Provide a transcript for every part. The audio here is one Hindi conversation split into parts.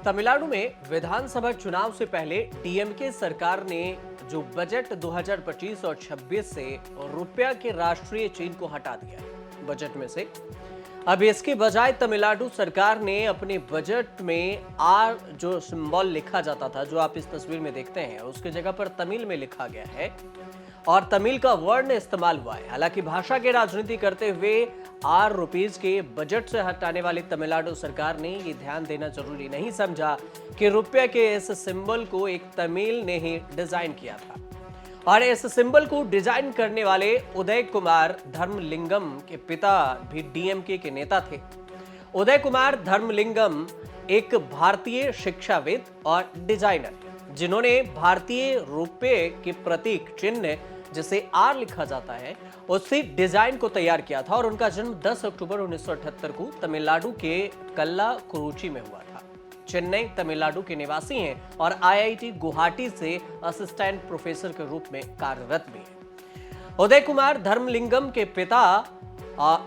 तमिलनाडु में विधानसभा चुनाव से पहले डीएमके सरकार ने जो बजट 2025 और 26 से रुपया के राष्ट्रीय चिन्ह को हटा दिया है बजट में से। अब इसके बजाय तमिलनाडु सरकार ने अपने बजट में आर जो सिंबल लिखा जाता था, जो आप इस तस्वीर में देखते हैं, उसकी जगह पर तमिल में लिखा गया है और तमिल का वर्ण इस्तेमाल हुआ है। हालांकि भाषा की राजनीति करते हुए ₹R के बजट से हटाने वाली तमिलनाडु सरकार ने ये ध्यान देना जरूरी नहीं समझा कि रुपये के इस सिंबल को एक तमिल ने ही डिजाइन किया था। और इस सिंबल को डिजाइन करने वाले उदय कुमार धर्मलिंगम के पिता भी डीएमके के नेता थे। उदय कुमार धर्मलिंगम एक भारतीय शिक्षाविद और डिजाइनर, जिन्होंने भारतीय रुपये के प्रतीक चिन्ह जिसे R लिखा जाता है उससे डिजाइन को तैयार किया था। और उनका जन्म 10 अक्टूबर 1978 को तमिलनाडु के कल्लाकुरुची में हुआ था। चेन्नई तमिलनाडु के निवासी हैं और IIT गुवाहाटी से असिस्टेंट प्रोफेसर के रूप में कार्यरत भी हैं। उदय कुमार धर्मलिंगम के पिता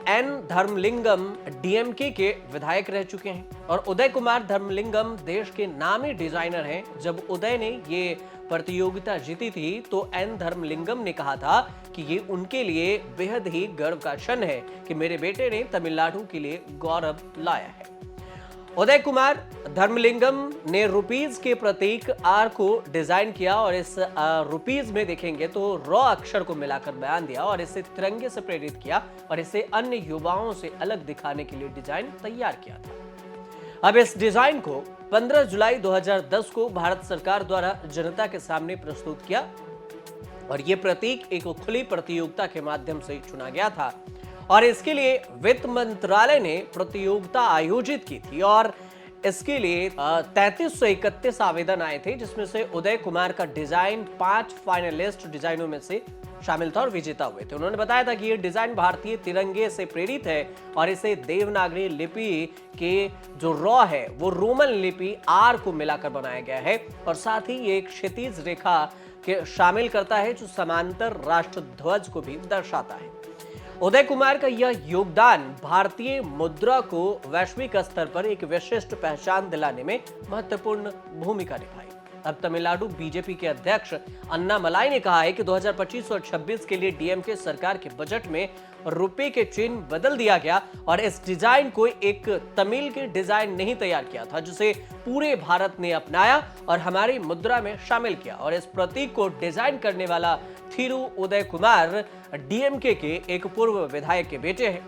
एन धर्मलिंगम डीएमके के विधायक रह चुके हैं और उदय कुमार धर्मलिंगम देश के नामी डिजाइनर हैं। जब उदय ने ये प्रतियोगिता जीती थी तो एन धर्मलिंगम ने कहा था कि ये उनके लिए बेहद ही गर्व का क्षण है कि मेरे बेटे ने तमिलनाडु के लिए गौरव लाया है। उदय कुमार धर्मलिंगम ने रुपीज के प्रतीक R को डिजाइन किया और इस रुपीज में देखेंगे तो रॉ अक्षर को मिलाकर बयान दिया और इसे तिरंगे से प्रेरित किया और इसे अन्य युवाओं से अलग दिखाने के लिए डिजाइन तैयार किया था। अब इस डिजाइन को 15 जुलाई 2010 को भारत सरकार द्वारा जनता के सामने प्रस्तुत किया और ये प्रतीक एक खुली प्रतियोगिता के माध्यम से चुना गया था और इसके लिए वित्त मंत्रालय ने प्रतियोगिता आयोजित की थी और इसके लिए 3331 आवेदन आए थे, जिसमें से उदय कुमार का डिजाइन 5 फाइनलिस्ट डिजाइनों में से शामिल था और विजेता हुए थे। उन्होंने बताया था कि ये डिजाइन भारतीय तिरंगे से प्रेरित है और इसे देवनागरी लिपि के जो रॉ है वो रोमन लिपि R को मिलाकर बनाया गया है और साथ ही ये एक क्षैतिज रेखा के शामिल करता है जो समांतर राष्ट्र ध्वज को भी दर्शाता है। उदय कुमार का यह योगदान भारतीय मुद्रा को वैश्विक स्तर पर एक विशिष्ट पहचान दिलाने में महत्वपूर्ण भूमिका निभाई। अब तमिलनाडु बीजेपी के अध्यक्ष अन्नामलाई ने कहा है कि 2025 और 26 के लिए डीएमके सरकार के बजट में रुपये के चिन्ह बदल दिया गया और इस डिजाइन को एक तमिल के डिजाइन नहीं तैयार किया था, जिसे पूरे भारत ने अपनाया और हमारी मुद्रा में शामिल किया। और इस प्रतीक को डिजाइन करने वाला थिरु उदय कुमार डीएमके के एक पूर्व विधायक के बेटे हैं।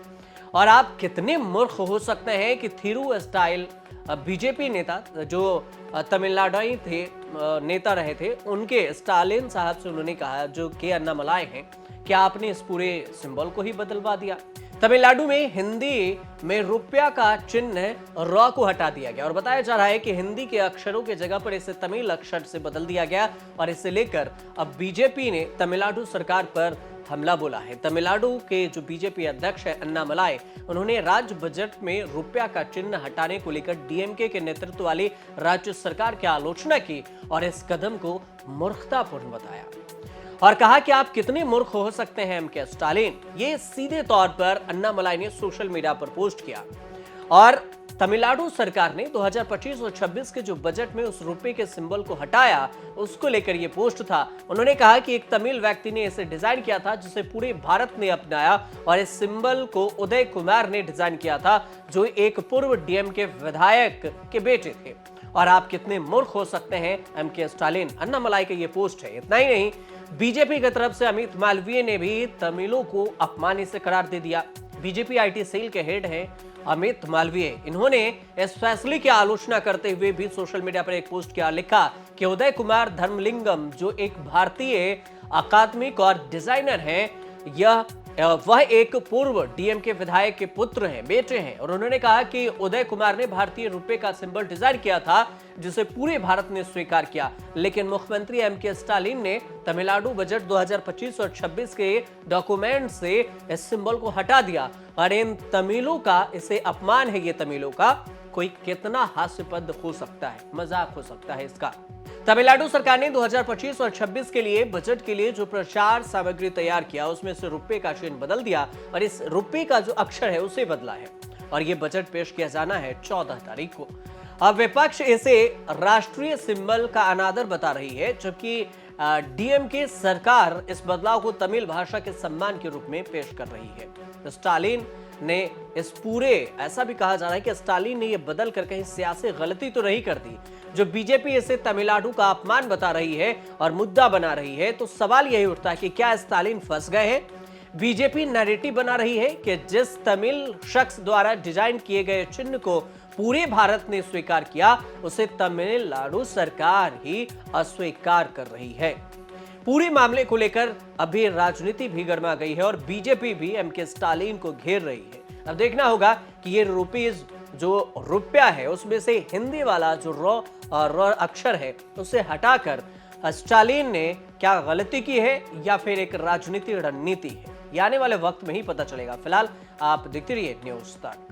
और आप कितने मूर्ख हो सकते हैं कि थिरु स्टाइल बीजेपी नेता जो तमिलनाडु थे नेता रहे थे, उनके स्टालिन साहब से उन्होंने कहा, जो के अन्नामलाई हैं, कि आपने इस पूरे सिंबल को ही बदलवा दिया। तमिलनाडु में हिंदी में रुपया का चिन्ह रॉ को हटा दिया गया और बताया जा रहा है कि हिंदी के अक्षरों के जगह पर इसे तमिल अक्षर से बदल दिया गया और इसे लेकर अब बीजेपी ने तमिलनाडु सरकार पर हमला बोला है। तमिलनाडु के जो बीजेपी अध्यक्ष है अन्नामलाई, उन्होंने राज्य बजट में रुपया का चिन्ह हटाने को लेकर डीएमके के नेतृत्व वाली राज्य सरकार की आलोचना की और इस कदम को मूर्खतापूर्ण बताया और कहा कि आप कितने मूर्ख हो सकते हैं एमके स्टालिन। ये सीधे तौर पर अन्नामलाई ने सोशल मीडिया पर पोस्ट किया और तमिलनाडु सरकार ने 2025 और 26 के जो बजट में उस रुपये के सिंबल को हटाया उसको लेकर ये पोस्ट था। उन्होंने कहा कि एक तमिल व्यक्ति ने इसे डिजाइन किया था जिसे पूरे भारत ने अपनाया और इस सिंबल को उदय कुमार ने डिजाइन किया था, जो एक पूर्व डीएमके विधायक के बेटे थे। और आप कितने मूर्ख हो सकते हैं एमके स्टालिन। अन्नामलाई का ये पोस्ट है। इतना ही नहीं, बीजेपी की तरफ से अमित मालवीय ने भी तमिलों को अपमानित से करार दे दिया। बीजेपी IT सेल के हेड हैं अमित मालवीय, इन्होंने इस फैसले की आलोचना करते हुए भी सोशल मीडिया पर एक पोस्ट किया, लिखा कि उदय कुमार धर्मलिंगम जो एक भारतीय अकादमिक और डिजाइनर हैं, वह एक पूर्व डीएमके विधायक के पुत्र हैं, बेटे हैं। और उन्होंने कहा कि उदय कुमार ने भारतीय रुपये का सिंबल डिजाइन किया था जिसे पूरे भारत ने स्वीकार किया, लेकिन मुख्यमंत्री एमके स्टालिन ने तमिलनाडु बजट 2025 और 26 के डॉक्यूमेंट से इस सिंबल को हटा दिया और इन तमिलों का, इसे अपमान है ये तमिलों का, कोई कितना हास्यास्पद हो सकता है, मजाक हो सकता है इसका। तमिलनाडु सरकार ने 2025 और 26 के लिए बजट के लिए जो प्रचार सामग्री तैयार किया उसमें से रुपये का चिन्ह बदल दिया और इस रुपये का जो अक्षर है उसे बदला है और ये बजट पेश किया जाना है 14 तारीख को। अब विपक्ष इसे राष्ट्रीय सिंबल का अनादर बता रही है, जबकि डीएमके सरकार इस बदलाव को तमिल भाषा के सम्मान के रूप में पेश कर रही है। स्टालिन ने इस पूरे ऐसा भी कहा जा रहा है कि स्टालिन ने यह बदल कर कहीं सियासी गलती तो नहीं कर दी, जो बीजेपी इसे तमिलनाडु का अपमान बता रही है और मुद्दा बना रही है। तो सवाल यही उठता है कि क्या स्टालिन फंस गए हैं? बीजेपी नैरेटिव बना रही है कि जिस तमिल शख्स द्वारा डिजाइन किए गए चिन्ह को पूरे भारत ने स्वीकार किया, उसे तमिलनाडु सरकार ही अस्वीकार कर रही है। पूरे मामले को लेकर अभी राजनीति भी गर्मा गई है और बीजेपी भी एमके स्टालिन को घेर रही है। अब देखना होगा कि ये रुपीज जो रुपया है उसमें से हिंदी वाला जो र अक्षर है उसे हटाकर स्टालिन ने क्या गलती की है या फिर एक राजनीतिक रणनीति है, ये आने वाले वक्त में ही पता चलेगा। फिलहाल आप देखते रहिए न्यूज़ तक।